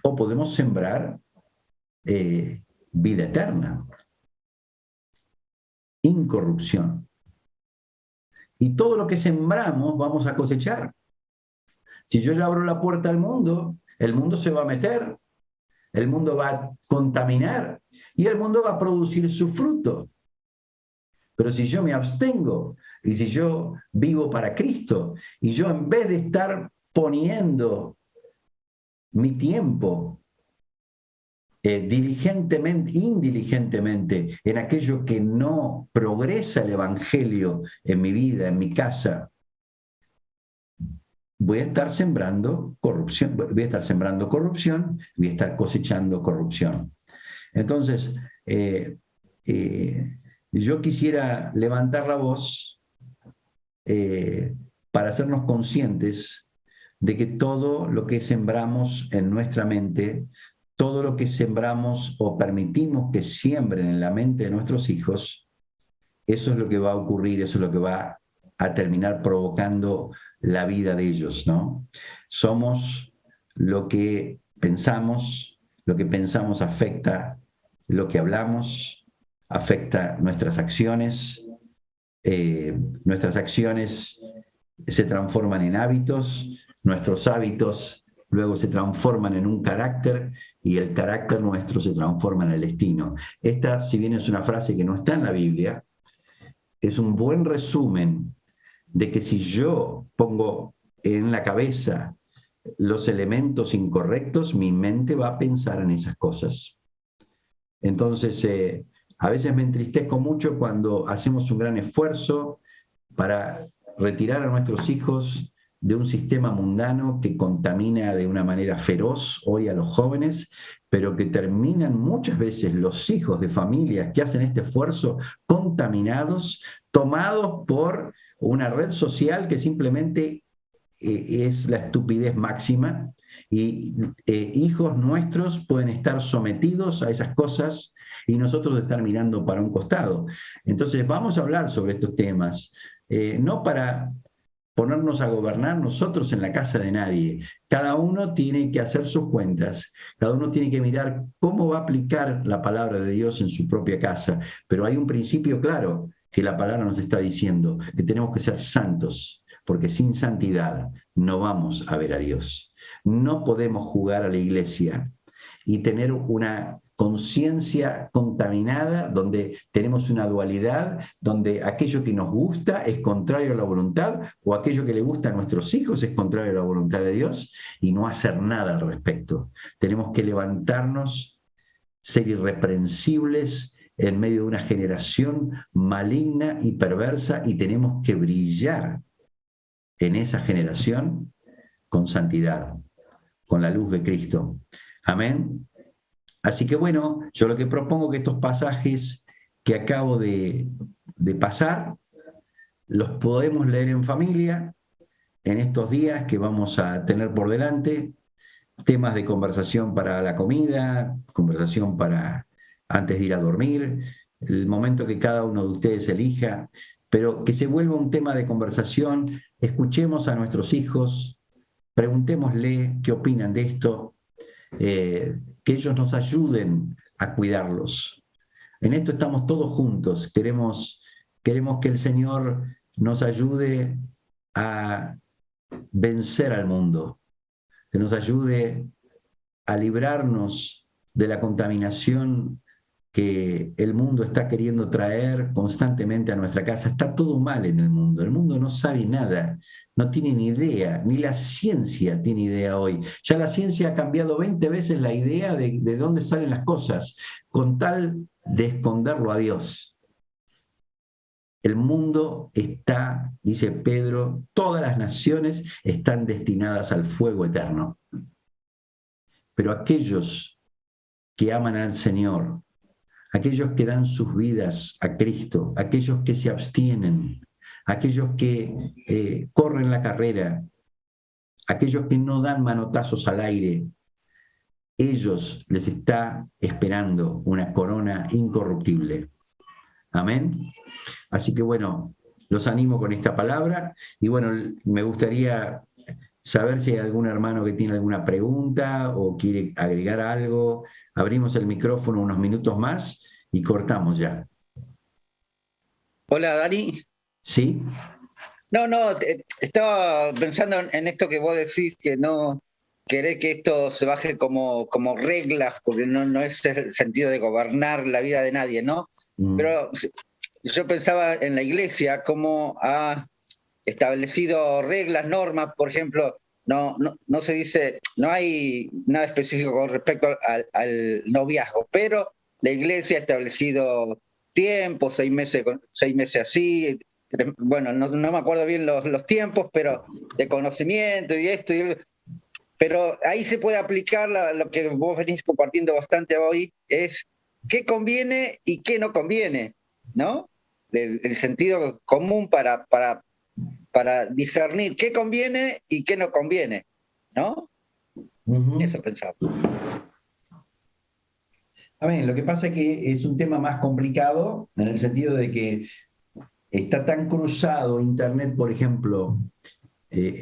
o podemos sembrar vida eterna, incorrupción. Y todo lo que sembramos vamos a cosechar. Si yo le abro la puerta al mundo, el mundo se va a meter, el mundo va a contaminar y el mundo va a producir su fruto. Pero si yo me abstengo y si yo vivo para Cristo y yo en vez de estar poniendo mi tiempo indiligentemente en aquello que no progresa el Evangelio en mi vida, en mi casa, voy a estar sembrando corrupción, voy a estar cosechando corrupción. Entonces, yo quisiera levantar la voz para hacernos conscientes de que todo lo que sembramos en nuestra mente, todo lo que sembramos o permitimos que siembren en la mente de nuestros hijos, eso es lo que va a ocurrir, eso es lo que va a terminar provocando la vida de ellos, ¿no? Somos lo que pensamos afecta lo que hablamos, afecta nuestras acciones se transforman en hábitos, nuestros hábitos luego se transforman en un carácter y el carácter nuestro se transforma en el destino. Esta, si bien es una frase que no está en la Biblia, es un buen resumen de que si yo pongo en la cabeza los elementos incorrectos, mi mente va a pensar en esas cosas. Entonces, a veces me entristezco mucho cuando hacemos un gran esfuerzo para retirar a nuestros hijos de un sistema mundano que contamina de una manera feroz hoy a los jóvenes, pero que terminan muchas veces los hijos de familias que hacen este esfuerzo contaminados, tomados por una red social que simplemente es la estupidez máxima y hijos nuestros pueden estar sometidos a esas cosas y nosotros estar mirando para un costado. Entonces vamos a hablar sobre estos temas, no para ponernos a gobernar nosotros en la casa de nadie. Cada uno tiene que hacer sus cuentas, cada uno tiene que mirar cómo va a aplicar la palabra de Dios en su propia casa, pero hay un principio claro que la palabra nos está diciendo, que tenemos que ser santos, porque sin santidad no vamos a ver a Dios. No podemos jugar a la iglesia y tener una conciencia contaminada, donde tenemos una dualidad, donde aquello que nos gusta es contrario a la voluntad, o aquello que le gusta a nuestros hijos es contrario a la voluntad de Dios, y no hacer nada al respecto. Tenemos que levantarnos, ser irreprensibles en medio de una generación maligna y perversa, y tenemos que brillar en esa generación con santidad, con la luz de Cristo. Amén. Así que bueno, yo lo que propongo es que estos pasajes que acabo de pasar, los podemos leer en familia en estos días que vamos a tener por delante, temas de conversación para la comida, conversación para antes de ir a dormir, el momento que cada uno de ustedes elija, pero que se vuelva un tema de conversación, escuchemos a nuestros hijos, preguntémosle qué opinan de esto, que ellos nos ayuden a cuidarlos. En esto estamos todos juntos, queremos que el Señor nos ayude a vencer al mundo, que nos ayude a librarnos de la contaminación que el mundo está queriendo traer constantemente a nuestra casa. Está todo mal en el mundo no sabe nada, no tiene ni idea, ni la ciencia tiene idea hoy. Ya la ciencia ha cambiado 20 veces la idea de dónde salen las cosas, con tal de esconderlo a Dios. el mundo está, dice Pedro, todas las naciones están destinadas al fuego eterno. Pero aquellos que aman al Señor, aquellos que dan sus vidas a Cristo, aquellos que se abstienen, aquellos que corren la carrera, aquellos que no dan manotazos al aire, ellos les está esperando una corona incorruptible. Amén. Así que bueno, los animo con esta palabra y bueno, me gustaría saber si hay algún hermano que tiene alguna pregunta o quiere agregar algo. Abrimos el micrófono unos minutos más y cortamos ya. Hola, Dani. ¿Sí? No, estaba pensando en esto que vos decís, que no querés que esto se baje como reglas, porque no es el sentido de gobernar la vida de nadie, ¿no? Mm. Pero yo pensaba en la iglesia, cómo ha establecido reglas, normas, por ejemplo, no se dice, no hay nada específico con respecto al noviazgo, pero la iglesia ha establecido tiempos, 6 meses así, bueno, no me acuerdo bien los tiempos, pero de conocimiento y esto, pero ahí se puede aplicar lo que vos venís compartiendo bastante hoy, es qué conviene y qué no conviene, ¿no? El sentido común para discernir qué conviene y qué no conviene, ¿no? Ujú. Eso pensaba. A ver, lo que pasa es que es un tema más complicado en el sentido de que está tan cruzado Internet, por ejemplo,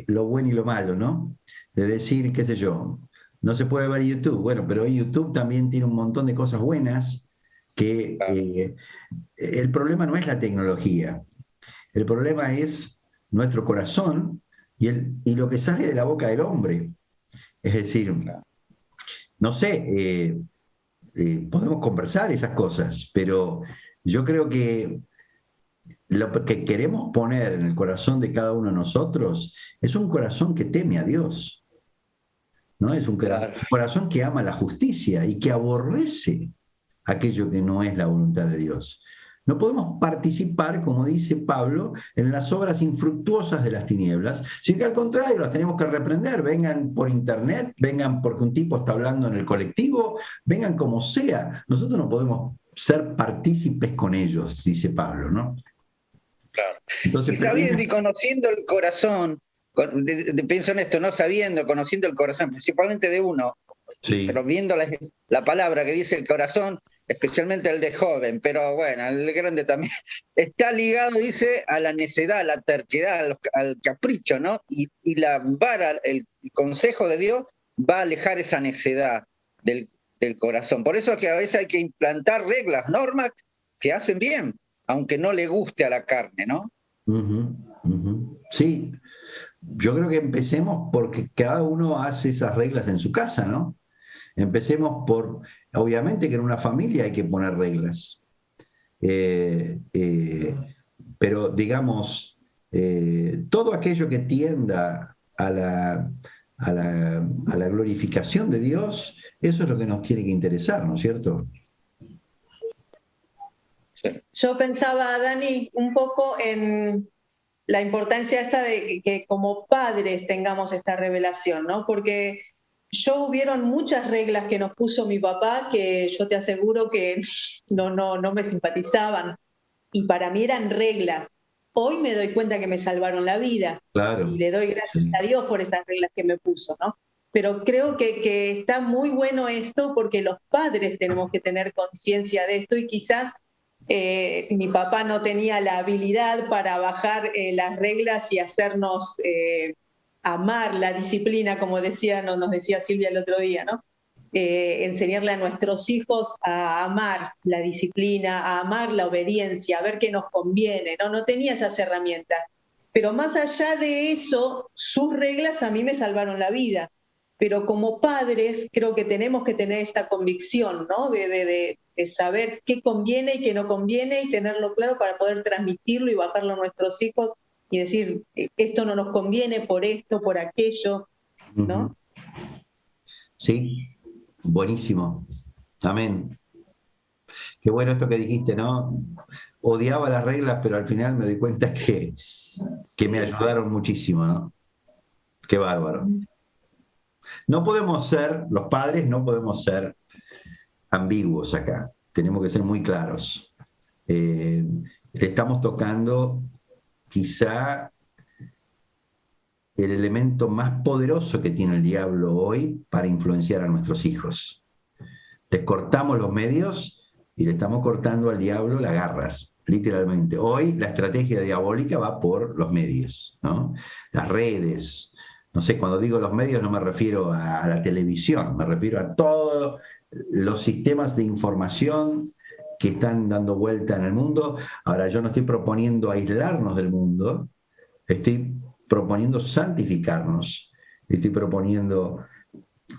lo bueno y lo malo, ¿no? De decir, qué sé yo, no se puede ver YouTube. Bueno, pero YouTube también tiene un montón de cosas buenas que Claro, el problema no es la tecnología, el problema es nuestro corazón y lo que sale de la boca del hombre. Es decir, claro. no sé, podemos conversar esas cosas, pero yo creo que lo que queremos poner en el corazón de cada uno de nosotros es un corazón que teme a Dios, ¿no? Es un Claro. corazón que ama la justicia y que aborrece aquello que no es la voluntad de Dios. No podemos participar, como dice Pablo, en las obras infructuosas de las tinieblas, sino que al contrario las tenemos que reprender, vengan por internet, vengan porque un tipo está hablando en el colectivo, vengan como sea. Nosotros no podemos ser partícipes con ellos, dice Pablo, ¿no? Claro. Entonces, Y pero en sabiendo y conociendo el corazón, pienso en esto, ¿no? Sabiendo, conociendo el corazón, principalmente de uno, pero sí. viendo la palabra que dice el corazón, especialmente el de joven, pero bueno, el de grande también, está ligado, dice, a la necedad, a la terquedad, al capricho, ¿no? Y la vara, el consejo de Dios va a alejar esa necedad del corazón. Por eso es que a veces hay que implantar reglas, normas que hacen bien, aunque no le guste a la carne, ¿no? Ujú, ujú. Sí, yo creo que empecemos porque cada uno hace esas reglas en su casa, ¿no? Empecemos por, obviamente que en una familia hay que poner reglas, eh, eh, pero digamos, todo aquello que tienda a la glorificación de Dios, eso es lo que nos tiene que interesar, ¿no es cierto? Sí. Yo pensaba, Dani, un poco en la importancia esta de que como padres tengamos esta revelación, ¿no? Porque yo hubieron muchas reglas que nos puso mi papá que yo te aseguro que no me simpatizaban y para mí eran reglas. Hoy me doy cuenta que me salvaron la vida y Claro, le doy gracias sí. a Dios por esas reglas que me puso, ¿no? Pero creo que está muy bueno esto porque los padres tenemos que tener conciencia de esto y quizás mi papá no tenía la habilidad para bajar las reglas y hacernos amar la disciplina, como nos decía Silvia el otro día, ¿no? Enseñarle a nuestros hijos a amar la disciplina, a amar la obediencia, a ver qué nos conviene, ¿no? No tenía esas herramientas. Pero más allá de eso, sus reglas a mí me salvaron la vida. Pero como padres creo que tenemos que tener esta convicción, ¿no? De saber qué conviene y qué no conviene y tenerlo claro para poder transmitirlo y bajarlo a nuestros hijos y decir, esto no nos conviene por esto, por aquello, Ujú. ¿no? Sí, buenísimo. Amén. Qué bueno esto que dijiste, ¿no? odiaba las reglas, pero al final me doy cuenta que me ayudaron muchísimo, ¿no? Qué bárbaro. No podemos ser, los padres no podemos ser ambiguos acá, tenemos que ser muy claros. Le estamos tocando quizá el elemento más poderoso que tiene el diablo hoy para influenciar a nuestros hijos. Les cortamos los medios y le estamos cortando al diablo las garras, literalmente. Hoy la estrategia diabólica va por los medios, ¿no? Las redes. No sé, cuando digo los medios no me refiero a la televisión, me refiero a todos los sistemas de información que están dando vuelta en el mundo. Ahora, yo no estoy proponiendo aislarnos del mundo, estoy proponiendo santificarnos, estoy proponiendo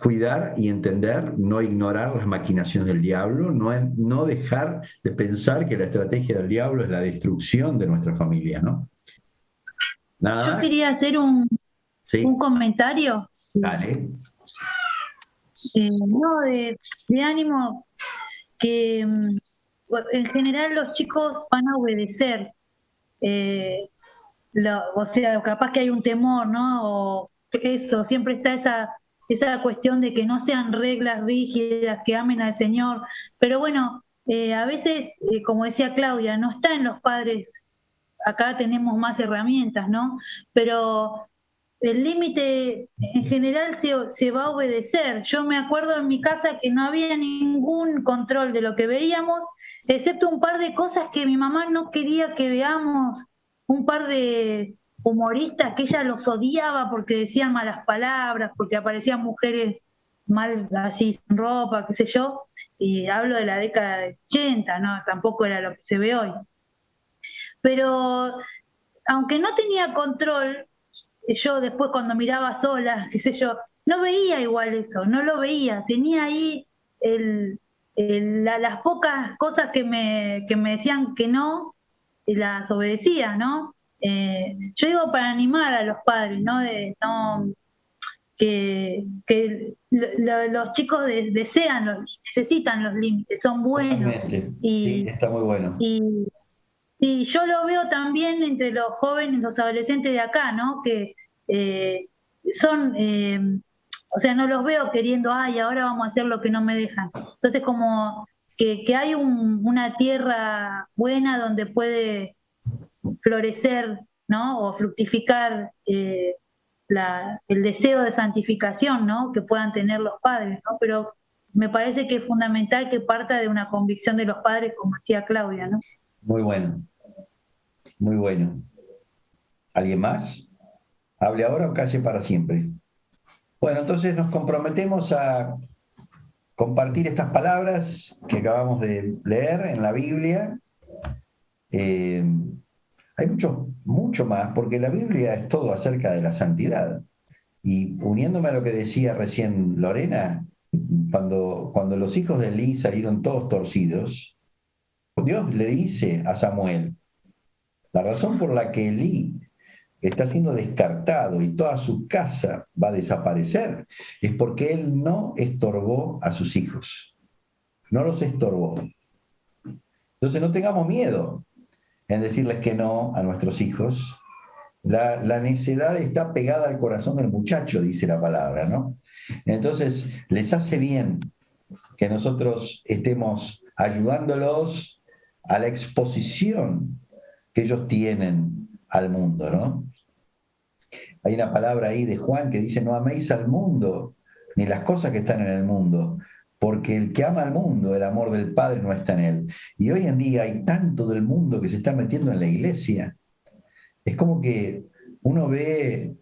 cuidar y entender, no ignorar las maquinaciones del diablo, no dejar de pensar que la estrategia del diablo es la destrucción de nuestra familia, ¿no? Nada Yo más. quería hacer un Sí, comentario, dale. no de ánimo, que en general los chicos van a obedecer. eh, o sea, capaz que hay un temor, ¿no? O eso, siempre está esa cuestión de que no sean reglas rígidas, que amen al Señor. Pero bueno, a veces, como decía Claudia, no está en los padres, acá tenemos más herramientas, ¿no? Pero el límite en general se va a obedecer. Yo me acuerdo en mi casa que no había ningún control de lo que veíamos, excepto un par de cosas que mi mamá no quería que veamos, un par de humoristas que ella los odiaba porque decían malas palabras, porque aparecían mujeres mal así sin ropa, qué sé yo, y hablo de la década de 80, ¿no? Tampoco era lo que se ve hoy. Pero aunque no tenía control, yo después cuando miraba sola, qué sé yo, no veía igual eso, no lo veía, tenía ahí las pocas cosas que me decían que no, y las obedecía, ¿no? Yo digo para animar a los padres, ¿no? No que los chicos desean, necesitan los límites, son buenos. Totalmente. Sí, Y, está muy bueno. y yo lo veo también entre los jóvenes, los adolescentes de acá, ¿no? Que son, o sea, no los veo queriendo, ay, ahora vamos a hacer lo que no me dejan. Entonces, como que hay una tierra buena donde puede florecer, ¿no? O fructificar el deseo de santificación, ¿no? Que puedan tener los padres, ¿no? Pero me parece que es fundamental que parta de una convicción de los padres, como decía Claudia, ¿no? Muy bueno. Muy bueno. ¿Alguien más? ¿Hable ahora o calle para siempre? Bueno, entonces nos comprometemos a compartir estas palabras que acabamos de leer en la Biblia. Hay mucho más, porque la Biblia es todo acerca de la santidad. Y uniéndome a lo que decía recién Lorena, cuando los hijos de Elí salieron todos torcidos, Dios le dice a Samuel, la razón por la que Elí está siendo descartado y toda su casa va a desaparecer es porque él no estorbó a sus hijos, no los estorbó. Entonces no tengamos miedo en decirles que no a nuestros hijos. La necedad está pegada al corazón del muchacho, dice la palabra, ¿no? Entonces les hace bien que nosotros estemos ayudándolos a la exposición que ellos tienen al mundo, ¿no? Hay una palabra ahí de Juan que dice, no améis al mundo, ni las cosas que están en el mundo, porque el que ama al mundo, el amor del Padre no está en él. Y hoy en día hay tanto del mundo que se está metiendo en la iglesia. Es como que uno ve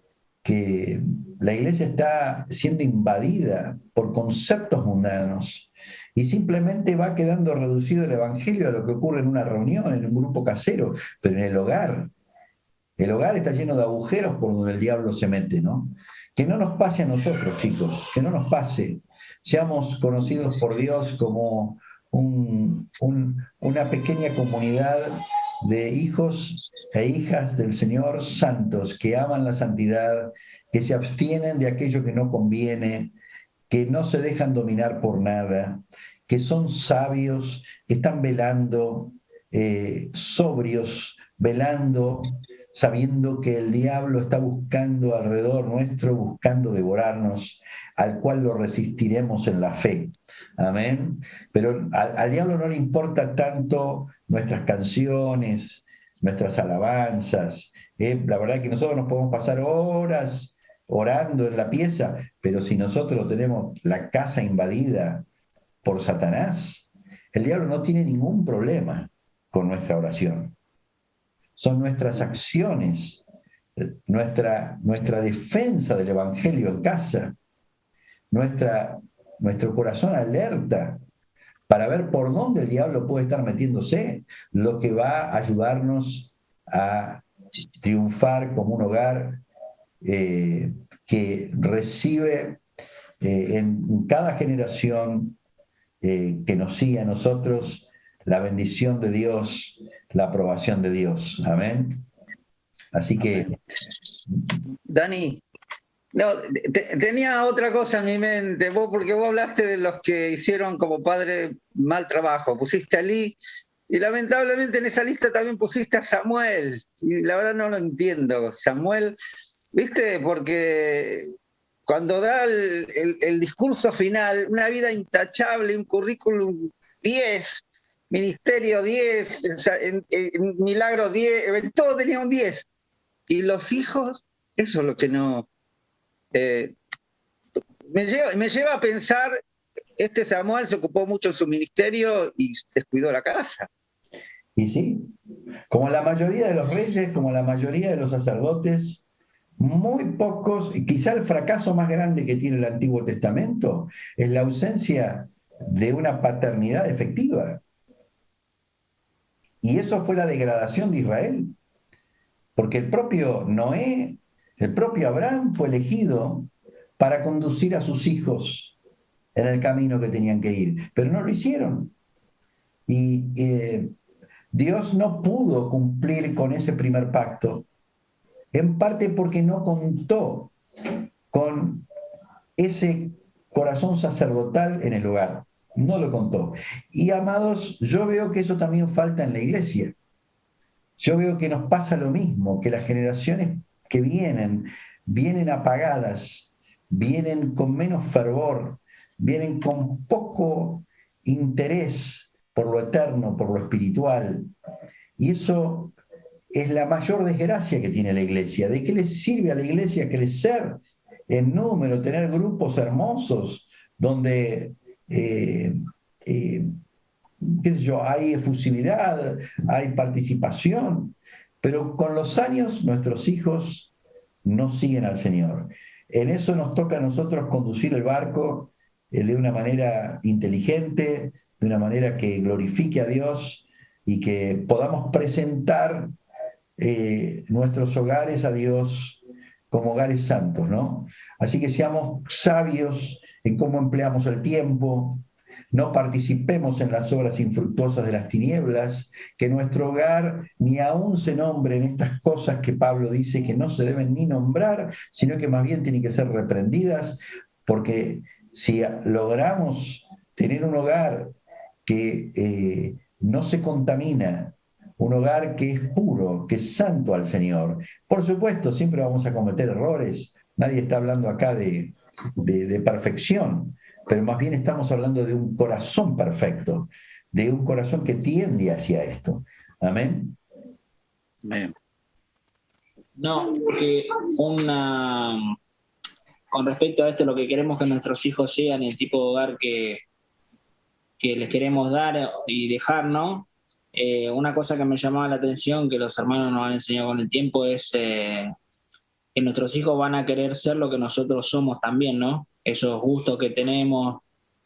que la iglesia está siendo invadida por conceptos mundanos y simplemente va quedando reducido el evangelio a lo que ocurre en una reunión, en un grupo casero, pero en el hogar. El hogar está lleno de agujeros por donde el diablo se mete, ¿no? Que no nos pase a nosotros, chicos, que no nos pase. Seamos conocidos por Dios como una pequeña comunidad de hijos e hijas del Señor santos, que aman la santidad, que se abstienen de aquello que no conviene, que no se dejan dominar por nada, que son sabios, que están velando sobrios, velando, sabiendo que el diablo está buscando alrededor nuestro, buscando devorarnos, al cual lo resistiremos en la fe. Amén. Pero al diablo no le importa tanto nuestras canciones, nuestras alabanzas. La verdad que nosotros nos podemos pasar horas orando en la pieza, pero si nosotros tenemos la casa invadida por Satanás, el diablo no tiene ningún problema con nuestra oración. Son nuestras acciones, nuestra defensa del Evangelio en casa, nuestro corazón alerta para ver por dónde el diablo puede estar metiéndose, lo que va a ayudarnos a triunfar como un hogar que recibe en cada generación que nos sigue a nosotros la bendición de Dios, la aprobación de Dios. Amén. Así que... Dani, no, tenía otra cosa en mi mente, porque vos hablaste de los que hicieron como padre mal trabajo, pusiste a Lee, y lamentablemente en esa lista también pusiste a Samuel, y la verdad no lo entiendo. Samuel, ¿viste? Porque cuando da el discurso final, una vida intachable, un currículum 10, ministerio 10, milagro 10, en todo tenía un 10. Y los hijos, eso es lo que no... me lleva a pensar, este Samuel se ocupó mucho en su ministerio y descuidó la casa. Y sí, como la mayoría de los reyes, como la mayoría de los sacerdotes, muy pocos, quizá el fracaso más grande que tiene el Antiguo Testamento es la ausencia de una paternidad efectiva. Y eso fue la degradación de Israel, porque el propio Noé, el propio Abraham fue elegido para conducir a sus hijos en el camino que tenían que ir, pero no lo hicieron. Y Dios no pudo cumplir con ese primer pacto, en parte porque no contó con ese corazón sacerdotal en el hogar. No lo contó. Y amados, yo veo que eso también falta en la iglesia. Yo veo que nos pasa lo mismo, que las generaciones que vienen apagadas, vienen con menos fervor, vienen con poco interés por lo eterno, por lo espiritual. Y eso es la mayor desgracia que tiene la iglesia. ¿De qué le sirve a la iglesia crecer en número, tener grupos hermosos donde qué sé yo, hay efusividad, hay participación, pero con los años nuestros hijos no siguen al Señor? En eso nos toca a nosotros conducir el barco de una manera inteligente, de una manera que glorifique a Dios y que podamos presentar nuestros hogares a Dios como hogares santos, ¿no? Así que seamos sabios en cómo empleamos el tiempo, no participemos en las obras infructuosas de las tinieblas, que nuestro hogar ni aún se nombre en estas cosas que Pablo dice que no se deben ni nombrar, sino que más bien tienen que ser reprendidas, porque si logramos tener un hogar que no se contamina, un hogar que es puro, que es santo al Señor. Por supuesto, siempre vamos a cometer errores, nadie está hablando acá de perfección, pero más bien estamos hablando de un corazón perfecto, de un corazón que tiende hacia esto. Amén. Amén. No, porque con respecto a esto, lo que queremos que nuestros hijos sean, el tipo de hogar que les queremos dar y dejar, ¿no? Una cosa que me llamaba la atención, que los hermanos nos han enseñado con el tiempo, es que nuestros hijos van a querer ser lo que nosotros somos también, ¿no? Esos gustos que tenemos,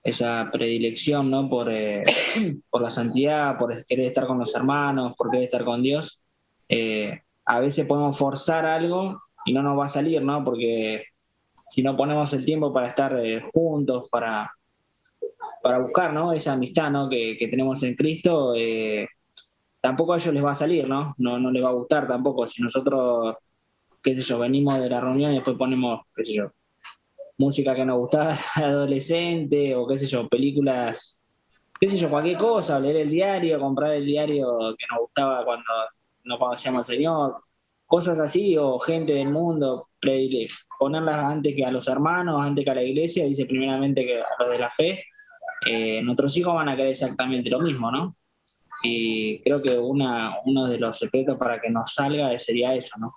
esa predilección, ¿no? Por la santidad, por querer estar con los hermanos, por querer estar con Dios. A veces podemos forzar algo y no nos va a salir, ¿no? Porque si no ponemos el tiempo para estar juntos, para buscar, ¿no? Esa amistad, ¿no? que tenemos en Cristo, tampoco a ellos les va a salir, ¿no? No les va a gustar tampoco. Si nosotros, qué sé yo, venimos de la reunión y después ponemos, qué sé yo, música que nos gustaba adolescente o qué sé yo, películas qué sé yo, cualquier cosa, leer el diario, comprar el diario que nos gustaba cuando no conocíamos al Señor, cosas así, o gente del mundo, ponerlas antes que a los hermanos, antes que a la iglesia, dice primeramente que a los de la fe, nuestros hijos van a querer exactamente lo mismo, ¿no? Y creo que uno de los secretos para que nos salga sería eso, ¿no?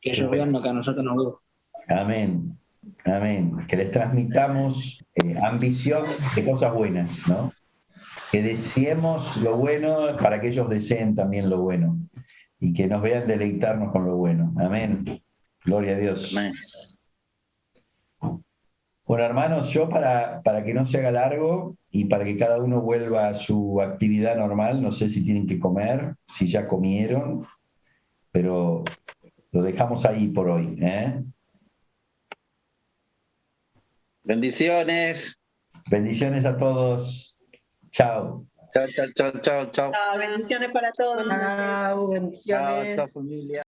Que ellos vean lo que a nosotros nos gusta. Amén, amén. Que les transmitamos ambición de cosas buenas, ¿no? Que deseemos lo bueno para que ellos deseen también lo bueno. Y que nos vean deleitarnos con lo bueno. Amén. Gloria a Dios. Amén. Bueno, hermanos, yo para que no se haga largo y para que cada uno vuelva a su actividad normal, no sé si tienen que comer, si ya comieron, pero lo dejamos ahí por hoy, ¿eh? Bendiciones. Bendiciones a todos. Chao. Chao, chao, chao, chao, chao. Bendiciones para todos. Chao, Chao, bendiciones. chao, familia.